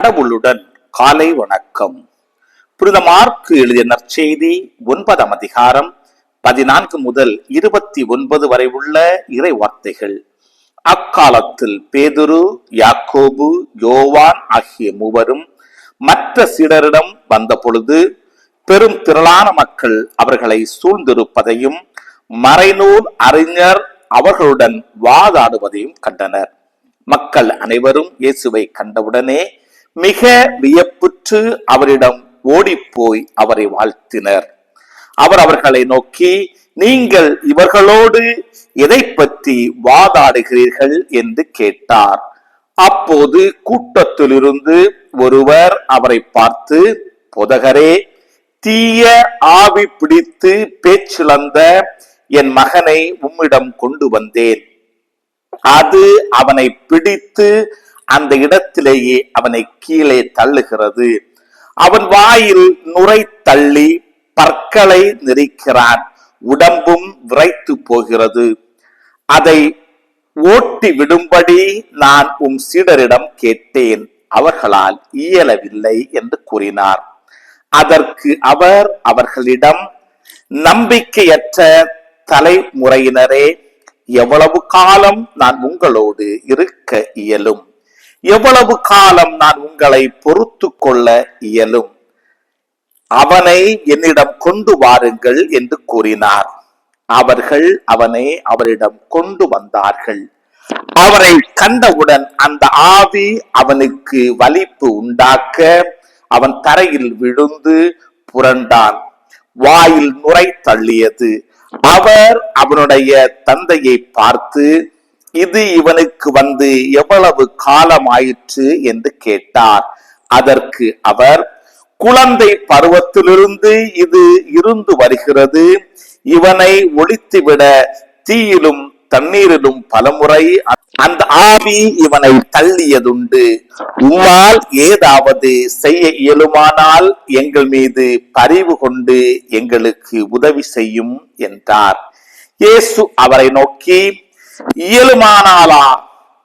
கடவுளுடன் காலை வணக்கம். புனித மார்க்கு எழுதிய நற்செய்தி 9ஆம் அதிகாரம் 14 முதல் 29 வரை உள்ள இறை வார்த்தைகள். அக்காலத்தில் பேதுரு, யாக்கோபு, யோவான் ஆகிய மூவரும் மற்ற சீடரிடம் வந்த பொழுது பெரும் திரளான மக்கள் அவர்களை சூழ்ந்திருப்பதையும் மறைநூல் அறிஞர் அவர்களுடன் வாதாடுவதையும் கண்டனர். மக்கள் அனைவரும் இயேசுவை கண்டவுடனே மிக வியப்புற்று அவரிடம் ஓடிப்போய் அவரை வாழ்த்தினர். அவர் அவர்களை நோக்கி, நீங்கள் இவர்களோடு எதை பற்றி வாதாடுகிறீர்கள் என்று கேட்டார். அப்போது கூட்டத்திலிருந்து ஒருவர் அவரை பார்த்து, போதகரே, தீய ஆவி பிடித்து பேச்சிழந்த என் மகனை உம்மிடம் கொண்டு வந்தேன். அது அவனை பிடித்து அந்த இடத்திலேயே அவனை கீழே தள்ளுகிறது. அவன் வாயில் நுரை தள்ளி பற்களை நெரிக்கிறான். உடம்பும் விரைத்து போகிறது. அதை ஓட்டி விடும்படி நான் உம் சீடரிடம் கேட்டேன், அவர்களால் இயலவில்லை என்று கூறினார். அதற்கு அவர் அவர்களிடம், நம்பிக்கையற்ற தலைமுறையினரே, எவ்வளவு காலம் நான் உங்களோடு இருக்க இயலும்? எவ்வளவு காலம் நான் உங்களை பொறுத்து கொள்ள இயலும்? அவனை என்னிடம் கொண்டு வாருங்கள் என்று கூறினார். அவர்கள் அவனை அவரிடம் கொண்டு வந்தார்கள். அவரை கண்டவுடன் அந்த ஆவி அவனுக்கு வலிப்பு உண்டாக்க அவன் தரையில் விழுந்து புரண்டான். வாயில் நுரை தள்ளியது. அவர் அவனுடைய தந்தையை பார்த்து, இது இவனுக்கு வந்து எவ்வளவு காலம் ஆயிற்று என்று கேட்டார். அதற்கு அவர், குழந்தை பருவத்திலிருந்து இது இருந்து வருகிறது. இவனை ஒழித்துவிட தீயிலும் தண்ணீரிலும் பலமுறை அந்த ஆவி இவனை தள்ளியதுண்டு. உம்மால் ஏதாவது செய்ய இயலுமானால் எங்கள் மீது பரிவு கொண்டு எங்களுக்கு உதவி செய்யும் என்றார். இயேசு அவரை நோக்கி, இயலுமானாலா?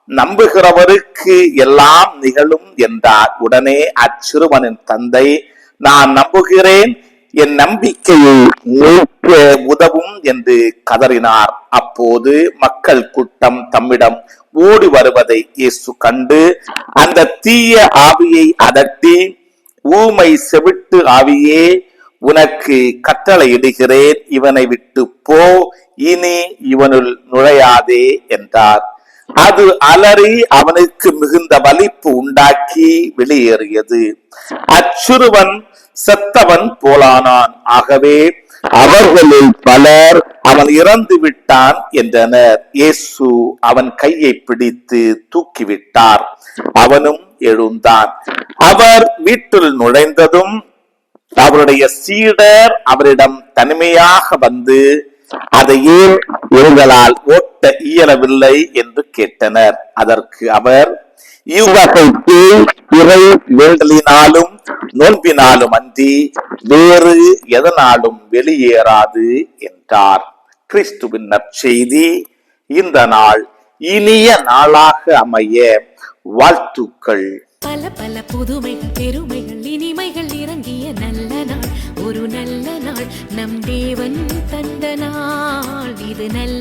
நம்புகிறவருக்கு எல்லாம் நிகழும் என்றார். உடனே அச்சிறுவனின் தந்தை, நான் நம்புகிறேன், என் நம்பிக்கையை நீக்க உதவும் என்று கதறினார். அப்போது மக்கள் கூட்டம் தம்மிடம் ஓடி வருவதை இயேசு கண்டு அந்த தீய ஆவியை அதட்டி, ஊமை செவிட்டு ஆவியே, உனக்கு கட்டளையிடுகிறேன், இவனை விட்டு போ, இனி இவனுள் நுழையாதே என்றார். அது அலறி அவனுக்கு மிகுந்த வலிப்பு உண்டாக்கி வெளியேறியது. அச்சிறுவன் செத்தவன் போலானான். ஆகவே அவர்களில் பலர் அவன் இறந்து விட்டான் என்றனர். இயேசு அவன் கையை பிடித்து தூக்கிவிட்டார். அவனும் எழுந்தான். அவர் வீட்டில் நுழைந்ததும் அவருடைய சீடர் அவரிடம் தனிமையாக வந்து, அதையே எங்களால் ஓட்ட இயலவில்லை என்று கேட்டனர். அதற்கு அவர், இவ்வகைக்கு இறை வேண்டலினாலும் நோன்பினாலும் அன்றி வேறு எதனாலும் வெளியேறாது என்றார். கிறிஸ்துவின் நற்செய்தி. இந்த நாள் இனிய நாளாக அமைய வாழ்த்துக்கள். பல பல புதுமைகள், பெருமைகள், இனிமைகள் இறங்கிய நல்ல நாள், ஒரு நல்ல நாள், நம் தேவன் தந்த நாள், இது நல்ல